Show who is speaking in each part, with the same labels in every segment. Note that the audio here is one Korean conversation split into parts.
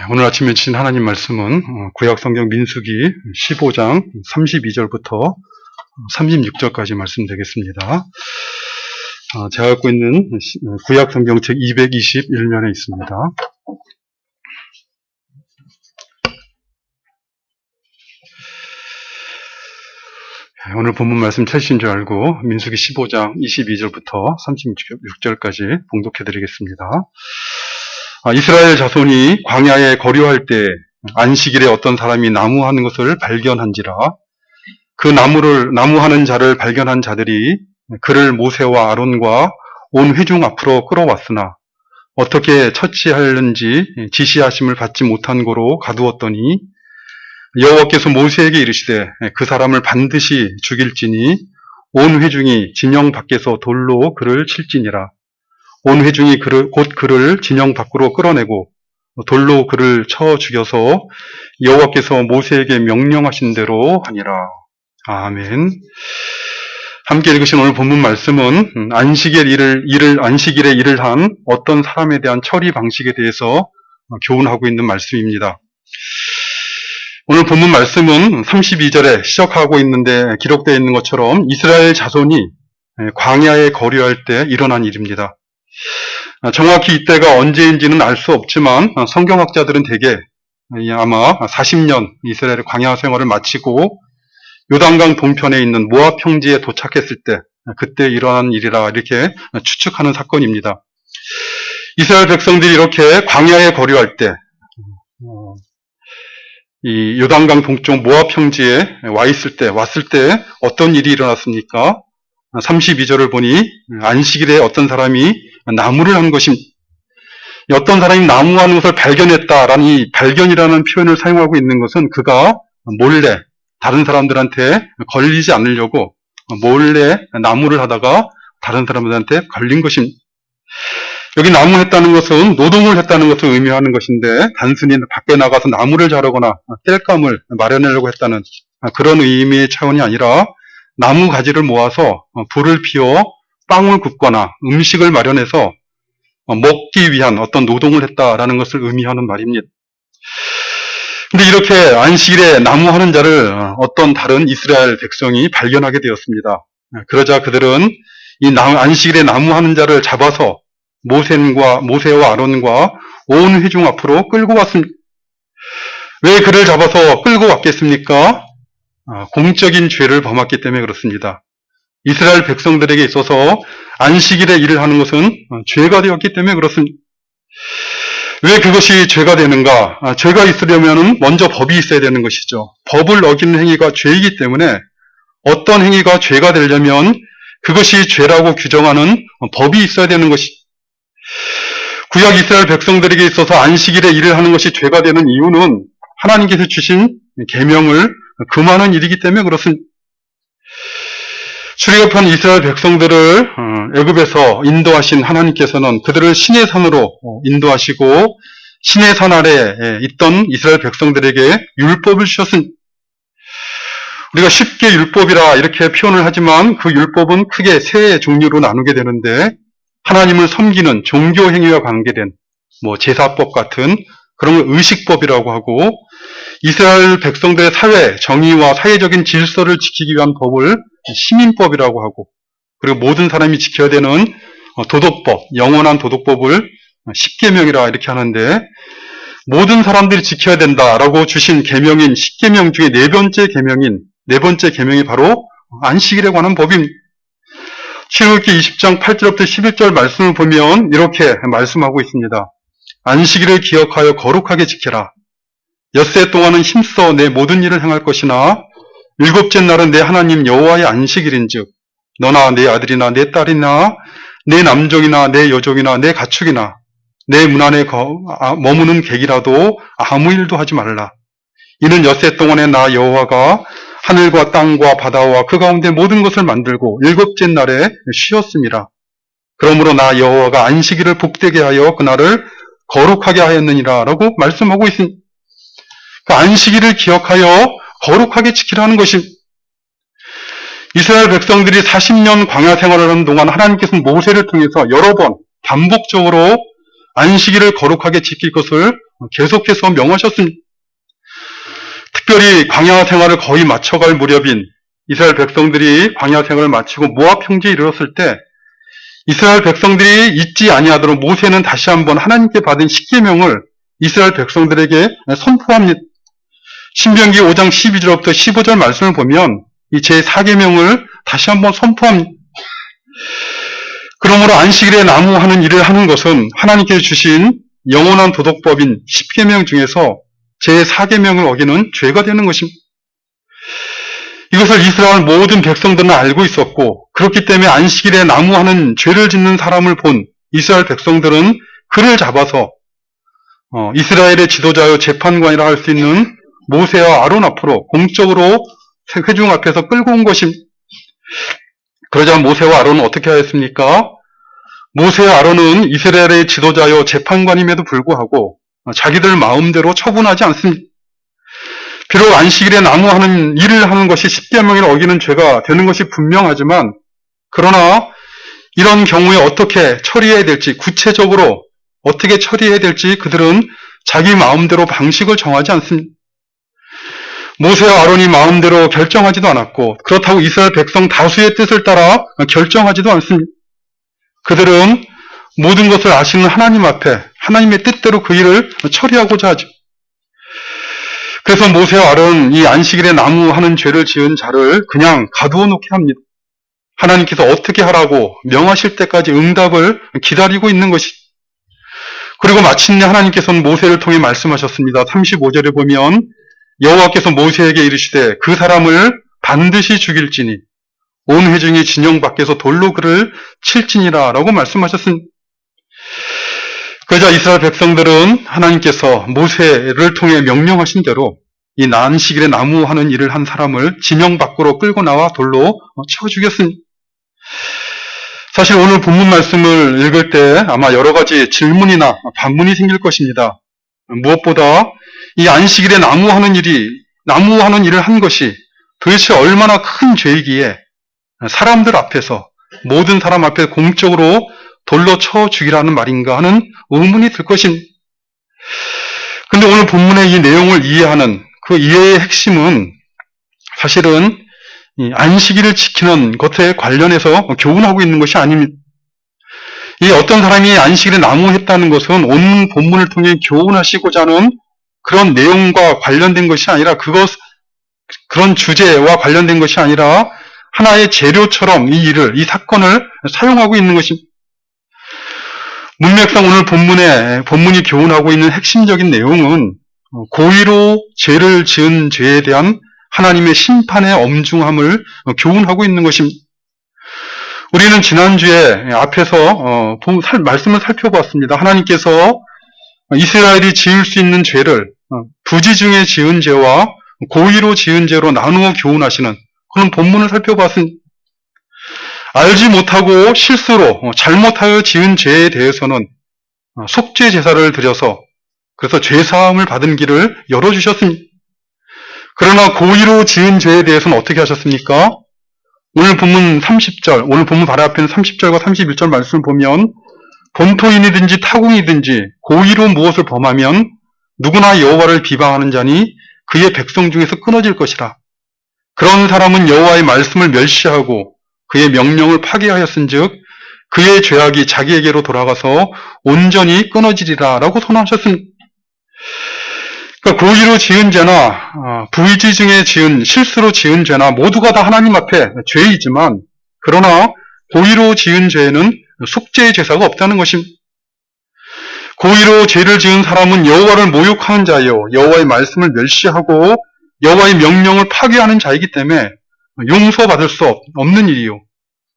Speaker 1: 오늘 아침에 주신 하나님 말씀은 구약성경 민수기 15장 32절부터 36절까지 말씀드리겠습니다. 제가 갖고 있는 구약성경 책 221면에 있습니다. 오늘 본문 말씀 찾으신 줄 알고 민수기 15장 22절부터 36절까지 봉독해 드리겠습니다. 이스라엘 자손이 광야에 거류할 때 안식일에 어떤 사람이 나무하는 것을 발견한지라 그 나무하는 자를 발견한 자들이 그를 모세와 아론과 온 회중 앞으로 끌어왔으나 어떻게 처치하는지 지시하심을 받지 못한 고로 가두었더니 여호와께서 모세에게 이르시되 그 사람을 반드시 죽일지니 온 회중이 진영 밖에서 돌로 그를 칠지니라. 온 회중이 곧 그를 진영 밖으로 끌어내고 돌로 그를 쳐 죽여서 여호와께서 모세에게 명령하신 대로 하니라. 아멘. 함께 읽으신 오늘 본문 말씀은 안식일에 일을 한 어떤 사람에 대한 처리 방식에 대해서 교훈하고 있는 말씀입니다. 오늘 본문 말씀은 32절에 시작하고 있는데 기록되어 있는 것처럼 이스라엘 자손이 광야에 거류할 때 일어난 일입니다. 정확히 이때가 언제인지는 알 수 없지만 성경학자들은 대개 아마 40년 이스라엘의 광야 생활을 마치고 요단강 동편에 있는 모압 평지에 도착했을 때 그때 일어난 일이라 이렇게 추측하는 사건입니다. 이스라엘 백성들이 이렇게 광야에 거류할 때 이 요단강 동쪽 모압 평지에 왔을 때 어떤 일이 일어났습니까? 32절을 보니 안식일에 어떤 사람이 나무를 한 것입니다. 어떤 사람이 나무하는 것을 발견했다라는 이 발견이라는 표현을 사용하고 있는 것은 그가 몰래 다른 사람들한테 걸리지 않으려고 몰래 나무를 하다가 다른 사람들한테 걸린 것입니다. 여기 나무했다는 것은 노동을 했다는 것을 의미하는 것인데 단순히 밖에 나가서 나무를 자르거나 땔감을 마련하려고 했다는 그런 의미의 차원이 아니라 나무 가지를 모아서 불을 피워 빵을 굽거나 음식을 마련해서 먹기 위한 어떤 노동을 했다라는 것을 의미하는 말입니다. 근데 이렇게 안식일에 나무하는 자를 어떤 다른 이스라엘 백성이 발견하게 되었습니다. 그러자 그들은 이 안식일에 나무하는 자를 잡아서 모세와 아론과 온 회중 앞으로 끌고 왔습니다. 왜 그를 잡아서 끌고 왔겠습니까? 공적인 죄를 범했기 때문에 그렇습니다. 이스라엘 백성들에게 있어서 안식일에 일을 하는 것은 죄가 되었기 때문에 그렇습니다. 왜 그것이 죄가 되는가? 죄가 있으려면 먼저 법이 있어야 되는 것이죠. 법을 어기는 행위가 죄이기 때문에 어떤 행위가 죄가 되려면 그것이 죄라고 규정하는 법이 있어야 되는 것이죠. 구약 이스라엘 백성들에게 있어서 안식일에 일을 하는 것이 죄가 되는 이유는 하나님께서 주신 계명을 금하는 일이기 때문에 그렇습니다. 출애굽한 이스라엘 백성들을 애굽에서 인도하신 하나님께서는 그들을 시내 산으로 인도하시고 시내 산 아래에 있던 이스라엘 백성들에게 율법을 주셨습니다. 우리가 쉽게 율법이라 이렇게 표현을 하지만 그 율법은 크게 세 종류로 나누게 되는데 하나님을 섬기는 종교 행위와 관계된 제사법 같은 그런 걸 의식법이라고 하고 이스라엘 백성들의 사회 정의와 사회적인 질서를 지키기 위한 법을 시민법이라고 하고 그리고 모든 사람이 지켜야 되는 도덕법, 영원한 도덕법을 십계명이라 이렇게 하는데 모든 사람들이 지켜야 된다라고 주신 계명인 십계명 중에 네 번째 계명이 바로 안식일에 관한 법입니다. 출애굽기 20장 8절부터 11절 말씀을 보면 이렇게 말씀하고 있습니다. 안식일을 기억하여 거룩하게 지켜라. 엿새 동안은 힘써 내 모든 일을 행할 것이나 일곱째 날은 내 하나님 여호와의 안식일인즉 너나 내 아들이나 내 딸이나 내 남종이나 내 여종이나 내 가축이나 내 문 안에 머무는 객이라도 아무 일도 하지 말라. 이는 엿새 동안에 나 여호와가 하늘과 땅과 바다와 그 가운데 모든 것을 만들고 일곱째 날에 쉬었습니다. 그러므로 나 여호와가 안식일을 복되게 하여 그날을 거룩하게 하였느니라 라고 말씀하고 있습니다. 그 안식일을 기억하여 거룩하게 지키라는 것입니다. 이스라엘 백성들이 40년 광야 생활을 하는 동안 하나님께서 모세를 통해서 여러 번 반복적으로 안식일을 거룩하게 지킬 것을 계속해서 명하셨습니다. 특별히 광야 생활을 거의 마쳐갈 무렵인 이스라엘 백성들이 광야 생활을 마치고 모압 평지에 이르렀을 때 이스라엘 백성들이 잊지 아니하도록 모세는 다시 한번 하나님께 받은 십계명을 이스라엘 백성들에게 선포합니다. 신명기 5장 12절부터 15절 말씀을 보면 이 제4계명을 다시 한번 선포합니다. 그러므로 안식일에 나무하는 일을 하는 것은 하나님께서 주신 영원한 도덕법인 10계명 중에서 제4계명을 어기는 죄가 되는 것입니다. 이것을 이스라엘 모든 백성들은 알고 있었고 그렇기 때문에 안식일에 나무하는 죄를 짓는 사람을 본 이스라엘 백성들은 그를 잡아서 이스라엘의 지도자요 재판관이라 할 수 있는 모세와 아론 앞으로 공적으로 회중 앞에서 끌고 온 것입니다. 그러자 모세와 아론은 어떻게 하였습니까? 모세와 아론은 이스라엘의 지도자요 재판관임에도 불구하고 자기들 마음대로 처분하지 않습니다. 비록 안식일에 나무하는 일을 하는 것이 십계명을 어기는 죄가 되는 것이 분명하지만 그러나 이런 경우에 어떻게 처리해야 될지 구체적으로 어떻게 처리해야 될지 그들은 자기 마음대로 방식을 정하지 않습니다. 모세와 아론이 마음대로 결정하지도 않았고 그렇다고 이스라엘 백성 다수의 뜻을 따라 결정하지도 않습니다. 그들은 모든 것을 아시는 하나님 앞에 하나님의 뜻대로 그 일을 처리하고자 하죠. 그래서 모세와 아론은 이 안식일에 나무하는 죄를 지은 자를 그냥 가두어 놓게 합니다. 하나님께서 어떻게 하라고 명하실 때까지 응답을 기다리고 있는 것이. 그리고 마침내 하나님께서는 모세를 통해 말씀하셨습니다. 35절에 보면 여호와께서 모세에게 이르시되 그 사람을 반드시 죽일지니 온 회중이 진영 밖에서 돌로 그를 칠지니라 라고 말씀하셨습니다. 그러자 이스라엘 백성들은 하나님께서 모세를 통해 명령하신 대로 이 안식일에 나무하는 일을 한 사람을 진영 밖으로 끌고 나와 돌로 쳐 죽였습니다. 사실 오늘 본문 말씀을 읽을 때 아마 여러 가지 질문이나 반문이 생길 것입니다. 무엇보다 이 안식일에 나무하는 일을 한 것이 도대체 얼마나 큰 죄이기에 사람들 앞에서 모든 사람 앞에 공적으로 돌로 쳐 죽이라는 말인가 하는 의문이 들 것입니다. 근데 오늘 본문의 이 내용을 이해하는 그 이해의 핵심은 사실은 이 안식일을 지키는 것에 관련해서 교훈하고 있는 것이 아닙니다. 이 어떤 사람이 안식일에 나무했다는 것은 온 본문을 통해 교훈하시고자 하는 그런 내용과 관련된 것이 아니라 그런 주제와 관련된 것이 아니라 하나의 재료처럼 이 사건을 사용하고 있는 것입니다. 문맥상 오늘 본문이 교훈하고 있는 핵심적인 내용은 고의로 죄를 지은 죄에 대한 하나님의 심판의 엄중함을 교훈하고 있는 것입니다. 우리는 지난주에 앞에서 말씀을 살펴봤습니다. 하나님께서 이스라엘이 지을 수 있는 죄를 부지 중에 지은 죄와 고의로 지은 죄로 나누어 교훈하시는 그런 본문을 살펴봤습니다. 알지 못하고 실수로 잘못하여 지은 죄에 대해서는 속죄 제사를 드려서 그래서 죄사함을 받은 길을 열어주셨습니다. 그러나 고의로 지은 죄에 대해서는 어떻게 하셨습니까? 오늘 본문 바로 앞에 있는 30절과 31절 말씀을 보면 본토인이든지 타국이든지 고의로 무엇을 범하면 누구나 여호와를 비방하는 자니 그의 백성 중에서 끊어질 것이라. 그런 사람은 여호와의 말씀을 멸시하고 그의 명령을 파괴하였은즉 그의 죄악이 자기에게로 돌아가서 온전히 끊어지리라 라고 선언하셨습니다. 그러니까 고의로 지은 죄나 부의지 중에 실수로 지은 죄나 모두가 다 하나님 앞에 죄이지만 그러나 고의로 지은 죄에는 속죄의 제사가 없다는 것입니다. 고의로 죄를 지은 사람은 여호와를 모욕하는 자요 여호와의 말씀을 멸시하고 여호와의 명령을 파괴하는 자이기 때문에 용서받을 수 없는 일이요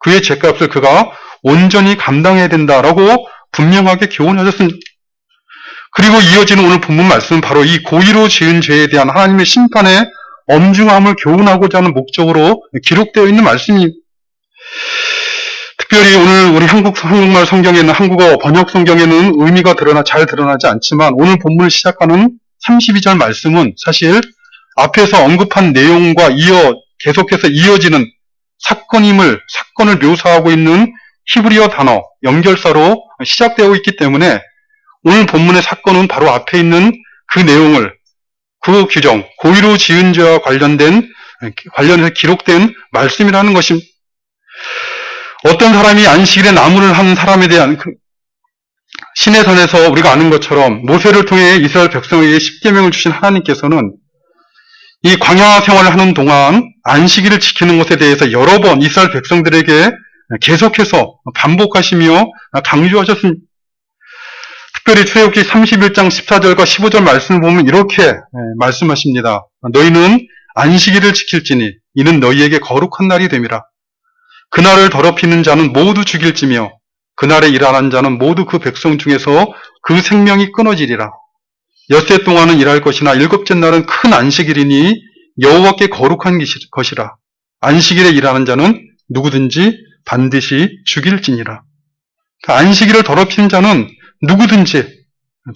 Speaker 1: 그의 죄값을 그가 온전히 감당해야 된다라고 분명하게 교훈하셨습니다. 그리고 이어지는 오늘 본문 말씀은 바로 이 고의로 지은 죄에 대한 하나님의 심판의 엄중함을 교훈하고자 하는 목적으로 기록되어 있는 말씀입니다. 특별히 오늘 우리 한국말 성경에는 한국어 번역 성경에는 의미가 잘 드러나지 않지만 오늘 본문을 시작하는 32절 말씀은 사실 앞에서 언급한 내용과 계속해서 이어지는 사건을 묘사하고 있는 히브리어 단어, 연결사로 시작되어 있기 때문에 오늘 본문의 사건은 바로 앞에 있는 그 내용을, 그 규정, 고의로 지은 죄와 관련해서 기록된 말씀이라는 것입니다. 어떤 사람이 안식일에 나무를 한 사람에 대한 신의 선에서 우리가 아는 것처럼 모세를 통해 이스라엘 백성에게 십계명을 주신 하나님께서는 이 광야 생활을 하는 동안 안식일을 지키는 것에 대해서 여러 번 이스라엘 백성들에게 계속해서 반복하시며 강조하셨습니다. 특별히 출애굽기 31장 14절과 15절 말씀을 보면 이렇게 말씀하십니다. 너희는 안식일을 지킬지니 이는 너희에게 거룩한 날이 됨이라. 그날을 더럽히는 자는 모두 죽일지며 그날에 일하는 자는 모두 그 백성 중에서 그 생명이 끊어지리라. 엿새 동안은 일할 것이나 일곱째 날은 큰 안식일이니 여호와께 거룩한 것이라. 안식일에 일하는 자는 누구든지 반드시 죽일지니라. 안식일을 더럽히는 자는 누구든지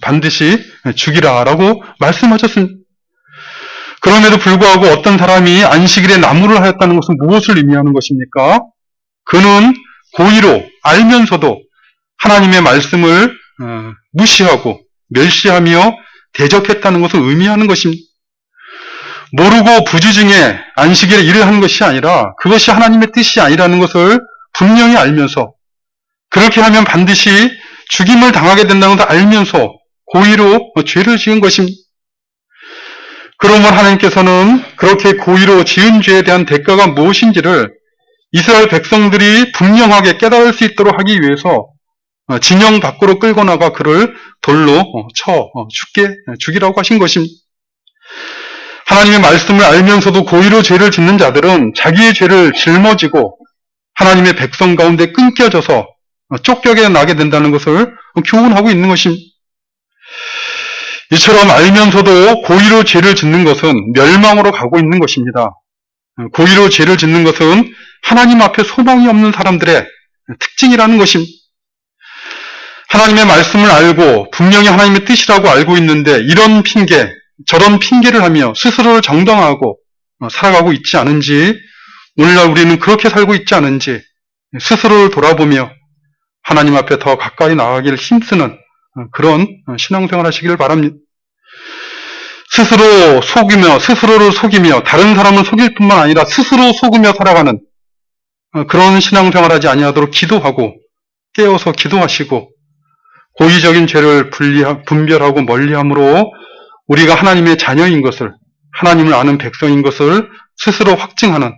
Speaker 1: 반드시 죽이라라고 말씀하셨습니다. 그럼에도 불구하고 어떤 사람이 안식일에 나무를 하였다는 것은 무엇을 의미하는 것입니까? 그는 고의로 알면서도 하나님의 말씀을 무시하고 멸시하며 대적했다는 것을 의미하는 것입니다. 모르고 부주중에 안식일에 일을 하는 것이 아니라 그것이 하나님의 뜻이 아니라는 것을 분명히 알면서 그렇게 하면 반드시 죽임을 당하게 된다는 것을 알면서 고의로 죄를 지은 것입니다. 그러면 하나님께서는 그렇게 고의로 지은 죄에 대한 대가가 무엇인지를 이스라엘 백성들이 분명하게 깨달을 수 있도록 하기 위해서 진영 밖으로 끌고 나가 그를 돌로 죽이라고 하신 것입니다. 하나님의 말씀을 알면서도 고의로 죄를 짓는 자들은 자기의 죄를 짊어지고 하나님의 백성 가운데 끊겨져서 쫓겨게 나게 된다는 것을 교훈하고 있는 것입니다. 이처럼 알면서도 고의로 죄를 짓는 것은 멸망으로 가고 있는 것입니다. 고의로 죄를 짓는 것은 하나님 앞에 소망이 없는 사람들의 특징이라는 것입니다. 하나님의 말씀을 알고 분명히 하나님의 뜻이라고 알고 있는데 이런 핑계, 저런 핑계를 하며 스스로를 정당화하고 살아가고 있지 않은지, 오늘날 우리는 그렇게 살고 있지 않은지 스스로를 돌아보며 하나님 앞에 더 가까이 나아가기를 힘쓰는 그런 신앙생활 하시기를 바랍니다. 스스로를 속이며 다른 사람을 속일 뿐만 아니라 스스로 속으며 살아가는 그런 신앙생활 하지 아니하도록 기도하고 깨어서 기도하시고 고의적인 죄를 분별하고 멀리함으로 우리가 하나님의 자녀인 것을, 하나님을 아는 백성인 것을 스스로 확증하는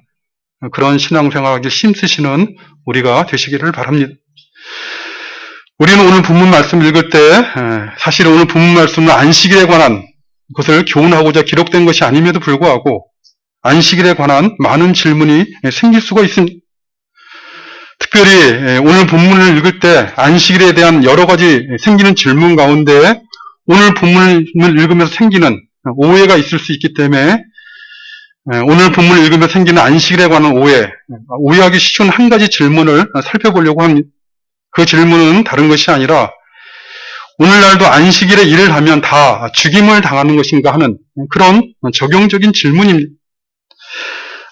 Speaker 1: 그런 신앙생활하기 힘쓰시는 우리가 되시기를 바랍니다. 우리는 오늘 본문 말씀 읽을 때 사실 오늘 본문 말씀은 안식일에 관한 것을 교훈하고자 기록된 것이 아님에도 불구하고 안식일에 관한 많은 질문이 생길 수가 있습니다. 특별히 오늘 본문을 읽을 때 안식일에 대한 여러 가지 생기는 질문 가운데 오늘 본문을 읽으면서 생기는 오해가 있을 수 있기 때문에 오늘 본문을 읽으면서 생기는 안식일에 관한 오해하기 쉬운 한 가지 질문을 살펴보려고 합니다. 그 질문은 다른 것이 아니라 오늘날도 안식일에 일을 하면 다 죽임을 당하는 것인가 하는 그런 적용적인 질문입니다.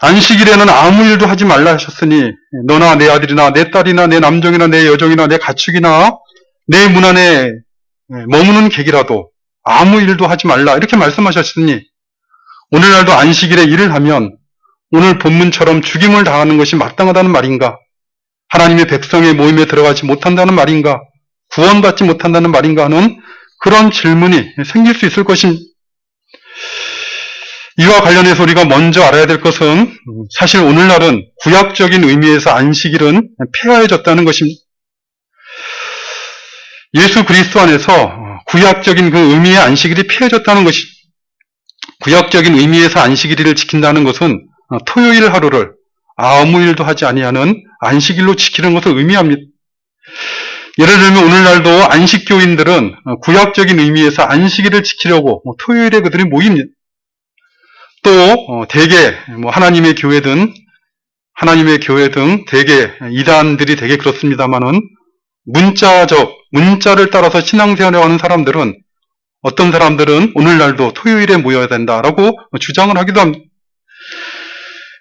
Speaker 1: 안식일에는 아무 일도 하지 말라 하셨으니 너나 내 아들이나 내 딸이나 내 남종이나 내 여종이나 내 가축이나 내 문 안에 머무는 객이라도 아무 일도 하지 말라 이렇게 말씀하셨으니 오늘날도 안식일에 일을 하면 오늘 본문처럼 죽임을 당하는 것이 마땅하다는 말인가? 하나님의 백성의 모임에 들어가지 못한다는 말인가? 구원받지 못한다는 말인가 하는 그런 질문이 생길 수 있을 것입니다. 이와 관련해서 우리가 먼저 알아야 될 것은 사실 오늘날은 구약적인 의미에서 안식일은 폐하해졌다는 것입니다. 예수 그리스도 안에서 구약적인 그 의미의 안식일이 폐해졌다는 것이, 구약적인 의미에서 안식일을 지킨다는 것은 토요일 하루를 아무 일도 하지 아니하는 안식일로 지키는 것을 의미합니다. 예를 들면 오늘날도 안식교인들은 구약적인 의미에서 안식일을 지키려고 토요일에 그들이 모입니다. 또 대개 하나님의 교회 등 대개 이단들이 대개 그렇습니다만은 문자를 따라서 신앙생활을 하는 사람들은 어떤 사람들은 오늘날도 토요일에 모여야 된다라고 주장을 하기도 합니다.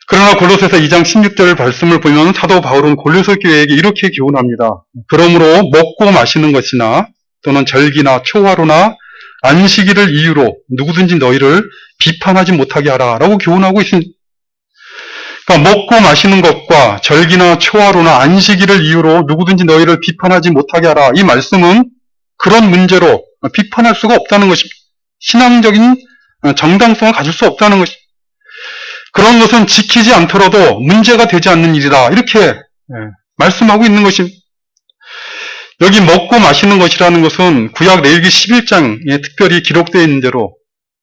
Speaker 1: 그러나 골로새서 2장 16절 말씀을 보면 사도 바울은 골로새 교회에게 이렇게 교훈합니다. 그러므로 먹고 마시는 것이나 또는 절기나 초하루나 안식일을 이유로 누구든지 너희를 비판하지 못하게 하라 라고 교훈하고 있습니다. 그러니까 먹고 마시는 것과 절기나 초하루나 안식일을 이유로 누구든지 너희를 비판하지 못하게 하라. 이 말씀은 그런 문제로 비판할 수가 없다는 것입니다. 신앙적인 정당성을 가질 수 없다는 것입니다. 그런 것은 지키지 않더라도 문제가 되지 않는 일이다. 이렇게 말씀하고 있는 것입니다. 여기 먹고 마시는 것이라는 것은 구약 레위기 11장에 특별히 기록되어 있는 대로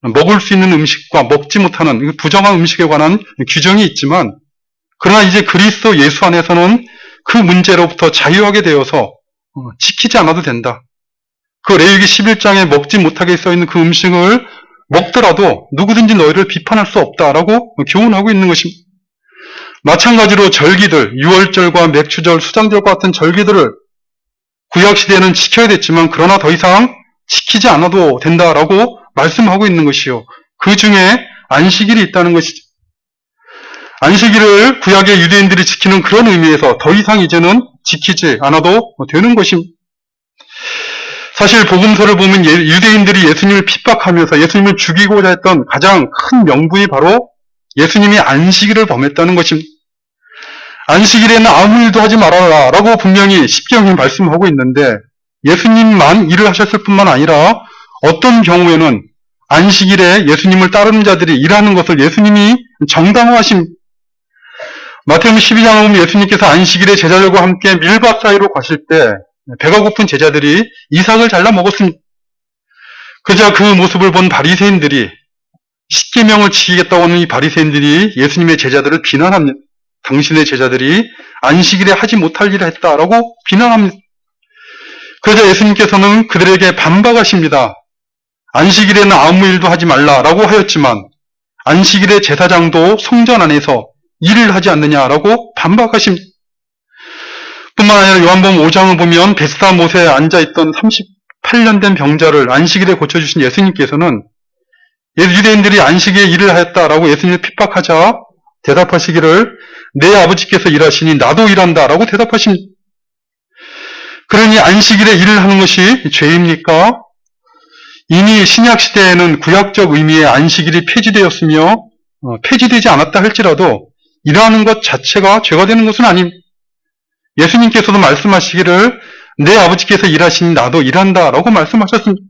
Speaker 1: 먹을 수 있는 음식과 먹지 못하는 부정한 음식에 관한 규정이 있지만, 그러나 이제 그리스도 예수 안에서는 그 문제로부터 자유하게 되어서 지키지 않아도 된다. 그 레위기 11장에 먹지 못하게 써있는 그 음식을 먹더라도 누구든지 너희를 비판할 수 없다라고 교훈하고 있는 것입니다. 마찬가지로 절기들, 유월절과 맥추절, 수장절과 같은 절기들을 구약시대에는 지켜야 됐지만 그러나 더 이상 지키지 않아도 된다라고 말씀하고 있는 것이요. 그 중에 안식일이 있다는 것이죠. 안식일을 구약의 유대인들이 지키는 그런 의미에서 더 이상 이제는 지키지 않아도 되는 것입니다. 사실 복음서를 보면 유대인들이 예수님을 핍박하면서 예수님을 죽이고자 했던 가장 큰 명분이 바로 예수님이 안식일을 범했다는 것입니다. 안식일에는 아무 일도 하지 말아라 라고 분명히 십계명이 말씀하고 있는데, 예수님만 일을 하셨을 뿐만 아니라 어떤 경우에는 안식일에 예수님을 따르는 자들이 일하는 것을 예수님이 정당화하신, 마태복음 12장에 보면 예수님께서 안식일에 제자들과 함께 밀밭 사이로 가실 때 배가 고픈 제자들이 이삭을 잘라 먹었습니다. 그자 그 모습을 본 바리새인들이, 십계명을 지키겠다고 하는 이 바리새인들이 예수님의 제자들을 비난합니다. 당신의 제자들이 안식일에 하지 못할 일을 했다라고 비난합니다. 그래서 예수님께서는 그들에게 반박하십니다. 안식일에는 아무 일도 하지 말라라고 하였지만 안식일의 제사장도 성전 안에서 일을 하지 않느냐라고 반박하십니다. 뿐만 아니라 요한복음 5장을 보면 베스다 못에 앉아있던 38년 된 병자를 안식일에 고쳐주신 예수님께서는 유대인들이 안식일에 일을 하였다라고 예수님을 핍박하자 대답하시기를 내 아버지께서 일하시니 나도 일한다라고 대답하십니다. 그러니 안식일에 일을 하는 것이 죄입니까? 이미 신약시대에는 구약적 의미의 안식일이 폐지되었으며 폐지되지 않았다 할지라도 일하는 것 자체가 죄가 되는 것은 아닙니다. 예수님께서도 말씀하시기를 내 아버지께서 일하시니 나도 일한다라고 말씀하셨습니다.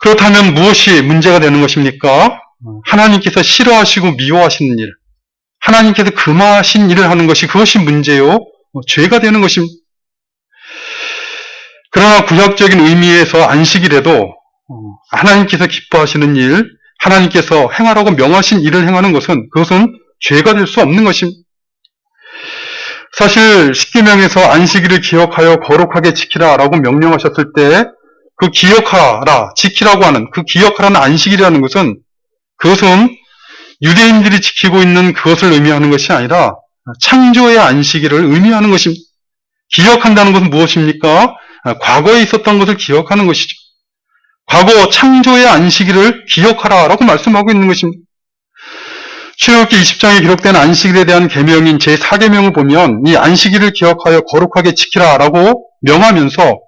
Speaker 1: 그렇다면 무엇이 문제가 되는 것입니까? 하나님께서 싫어하시고 미워하시는 일, 하나님께서 금하신 일을 하는 것이 그것이 문제요, 죄가 되는 것입니다. 그러나 구약적인 의미에서 안식일에도 하나님께서 기뻐하시는 일, 하나님께서 행하라고 명하신 일을 행하는 것은 그것은 죄가 될 수 없는 것입니다. 사실 십계명에서 안식일을 기억하여 거룩하게 지키라라고 명령하셨을 때 그 기억하라, 지키라고 하는 그 기억하라는 안식일이라는 것은 그것은 유대인들이 지키고 있는 그것을 의미하는 것이 아니라 창조의 안식일을 의미하는 것입니다. 기억한다는 것은 무엇입니까? 과거에 있었던 것을 기억하는 것이죠. 과거 창조의 안식일을 기억하라라고 말씀하고 있는 것입니다. 출애굽기 20장에 기록된 안식일에 대한 계명인 제4계명을 보면 이 안식일을 기억하여 거룩하게 지키라라고 명하면서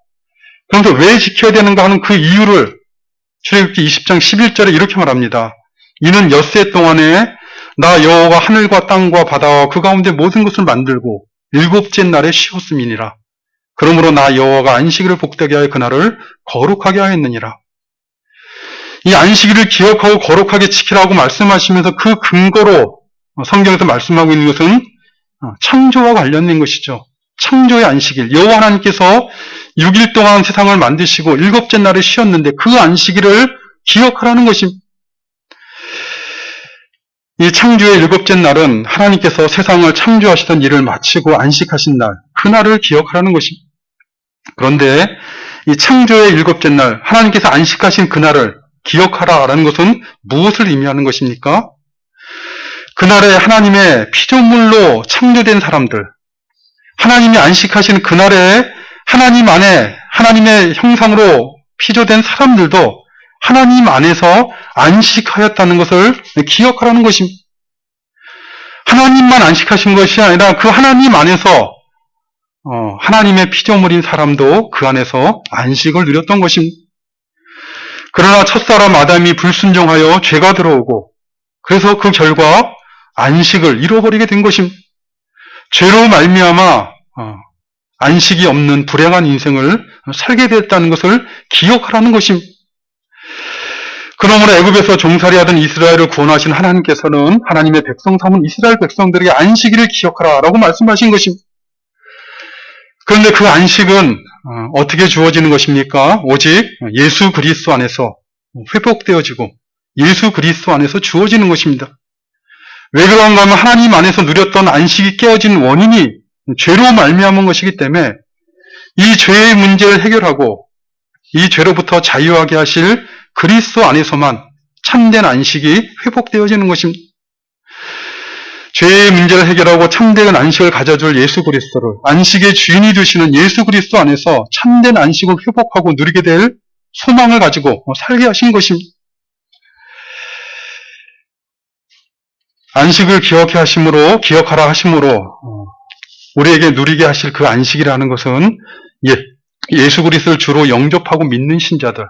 Speaker 1: 그런데 왜 지켜야 되는가 하는 그 이유를 출애굽기 20장 11절에 이렇게 말합니다. 이는 엿새 동안에 나 여호와가 하늘과 땅과 바다와 그 가운데 모든 것을 만들고 일곱째 날에 쉬었음이니라. 그러므로 나 여호와가 안식일을 복되게 하여 그날을 거룩하게 하였느니라. 이 안식일을 기억하고 거룩하게 지키라고 말씀하시면서 그 근거로 성경에서 말씀하고 있는 것은 창조와 관련된 것이죠. 창조의 안식일, 여호와 하나님께서 6일 동안 세상을 만드시고 일곱째 날에 쉬었는데 그 안식일을 기억하라는 것입니다. 이 창조의 일곱째 날은 하나님께서 세상을 창조하시던 일을 마치고 안식하신 날, 그날을 기억하라는 것입니다. 그런데 이 창조의 일곱째 날, 하나님께서 안식하신 그날을 기억하라라는 것은 무엇을 의미하는 것입니까? 그날에 하나님의 피조물로 창조된 사람들, 하나님이 안식하신 그날에 하나님 안에 하나님의 형상으로 피조된 사람들도 하나님 안에서 안식하였다는 것을 기억하라는 것입니다. 하나님만 안식하신 것이 아니라 그 하나님 안에서 하나님의 피조물인 사람도 그 안에서 안식을 누렸던 것입니다. 그러나 첫사람 아담이 불순종하여 죄가 들어오고 그래서 그 결과 안식을 잃어버리게 된 것입니다. 죄로 말미암아 안식이 없는 불행한 인생을 살게 됐다는 것을 기억하라는 것입니다. 그러므로 애굽에서 종살이하던 이스라엘을 구원하신 하나님께서는 하나님의 백성 삼은 이스라엘 백성들에게 안식일을 기억하라 라고 말씀하신 것입니다. 그런데 그 안식은 어떻게 주어지는 것입니까? 오직 예수 그리스도 안에서 회복되어지고 예수 그리스도 안에서 주어지는 것입니다. 왜 그런가 하면 하나님 안에서 누렸던 안식이 깨어진 원인이 죄로 말미암은 것이기 때문에 이 죄의 문제를 해결하고 이 죄로부터 자유하게 하실 그리스도 안에서만 참된 안식이 회복되어지는 것입니다. 죄의 문제를 해결하고 참된 안식을 가져줄 예수 그리스도를 안식의 주인이 되시는 예수 그리스도 안에서 참된 안식을 회복하고 누리게 될 소망을 가지고 살게 하신 것입니다. 안식을 기억하라 하심으로 우리에게 누리게 하실 그 안식이라는 것은 예수 그리스도를 주로 영접하고 믿는 신자들,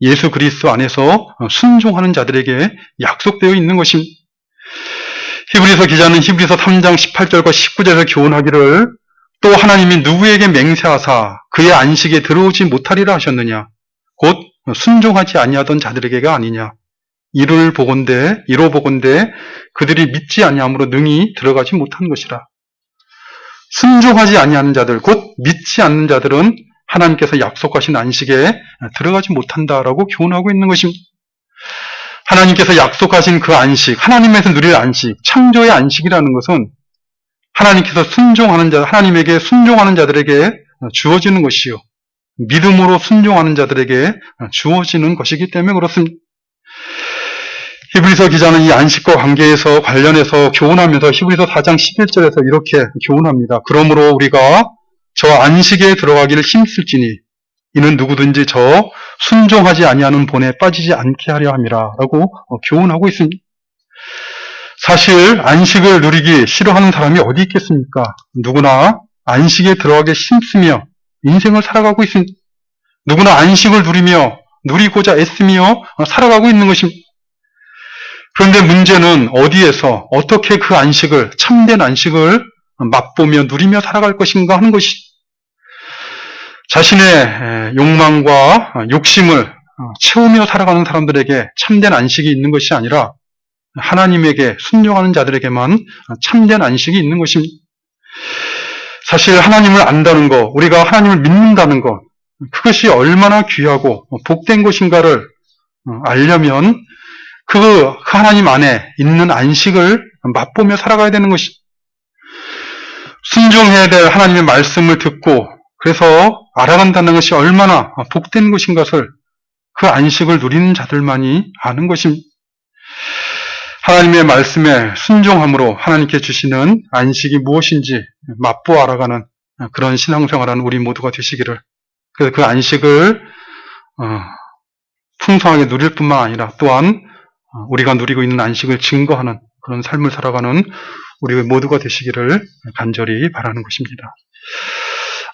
Speaker 1: 예수 그리스도 안에서 순종하는 자들에게 약속되어 있는 것입니다. 히브리서 기자는 히브리서 3장 18절과 19절에서 교훈하기를 또 하나님이 누구에게 맹세하사 그의 안식에 들어오지 못하리라 하셨느냐 곧 순종하지 아니하던 자들에게가 아니냐 이로 보건대 그들이 믿지 아니함으로 능히 들어가지 못한 것이라. 순종하지 아니하는 자들 곧 믿지 않는 자들은 하나님께서 약속하신 안식에 들어가지 못한다라고 교훈하고 있는 것입니다. 하나님께서 약속하신 그 안식, 하나님에서 누릴 안식, 창조의 안식이라는 것은 하나님께서 하나님에게 순종하는 자들에게 주어지는 것이요. 믿음으로 순종하는 자들에게 주어지는 것이기 때문에 그렇습니다. 히브리서 기자는 이 안식과 관련해서 교훈하면서 히브리서 4장 11절에서 이렇게 교훈합니다. 그러므로 우리가 저 안식에 들어가기를 힘쓸지니 이는 누구든지 저 순종하지 아니하는 본에 빠지지 않게 하려 함이라 라고 교훈하고 있습니다. 사실 안식을 누리기 싫어하는 사람이 어디 있겠습니까? 누구나 안식에 들어가기 힘쓰며 인생을 살아가고 있습니다. 누구나 안식을 누리고자 애쓰며 살아가고 있는 것입니다. 그런데 문제는 어디에서 어떻게 그 안식을, 참된 안식을 맛보며 누리며 살아갈 것인가 하는 것이 자신의 욕망과 욕심을 채우며 살아가는 사람들에게 참된 안식이 있는 것이 아니라 하나님에게 순종하는 자들에게만 참된 안식이 있는 것입니다. 사실 하나님을 안다는 것, 우리가 하나님을 믿는다는 것, 그것이 얼마나 귀하고 복된 것인가를 알려면 그 하나님 안에 있는 안식을 맛보며 살아가야 되는 것입니다. 순종해야 될 하나님의 말씀을 듣고 그래서 알아간다는 것이 얼마나 복된 것인 것을 그 안식을 누리는 자들만이 아는 것입니다. 하나님의 말씀에 순종함으로 하나님께 주시는 안식이 무엇인지 맛보아 알아가는 그런 신앙생활하는 우리 모두가 되시기를, 그래서 그 안식을 풍성하게 누릴 뿐만 아니라 또한 우리가 누리고 있는 안식을 증거하는 그런 삶을 살아가는 우리 모두가 되시기를 간절히 바라는 것입니다.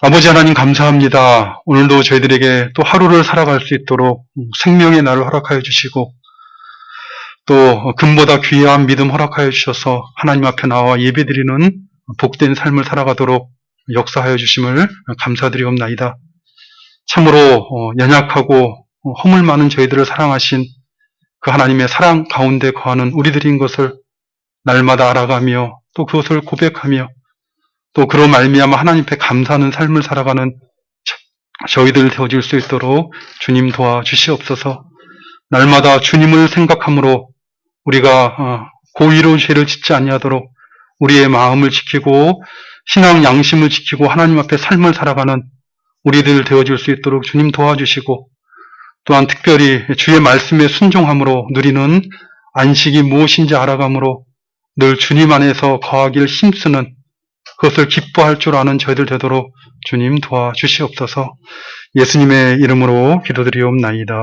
Speaker 1: 아버지 하나님 감사합니다. 오늘도 저희들에게 또 하루를 살아갈 수 있도록 생명의 날을 허락하여 주시고 또 금보다 귀한 믿음 허락하여 주셔서 하나님 앞에 나와 예배드리는 복된 삶을 살아가도록 역사하여 주심을 감사드리옵나이다. 참으로 연약하고 허물 많은 저희들을 사랑하신 그 하나님의 사랑 가운데 거하는 우리들인 것을 날마다 알아가며 또 그것을 고백하며 또 그로 말미암아 하나님 앞에 감사하는 삶을 살아가는 저희들 되어질 수 있도록 주님 도와주시옵소서. 날마다 주님을 생각함으로 우리가 고의로 죄를 짓지 아니하도록 우리의 마음을 지키고 신앙 양심을 지키고 하나님 앞에 삶을 살아가는 우리들 되어질 수 있도록 주님 도와주시고 또한 특별히 주의 말씀에 순종함으로 누리는 안식이 무엇인지 알아감으로 늘 주님 안에서 거하길 힘쓰는 그것을 기뻐할 줄 아는 저희들 되도록 주님 도와주시옵소서. 예수님의 이름으로 기도드리옵나이다.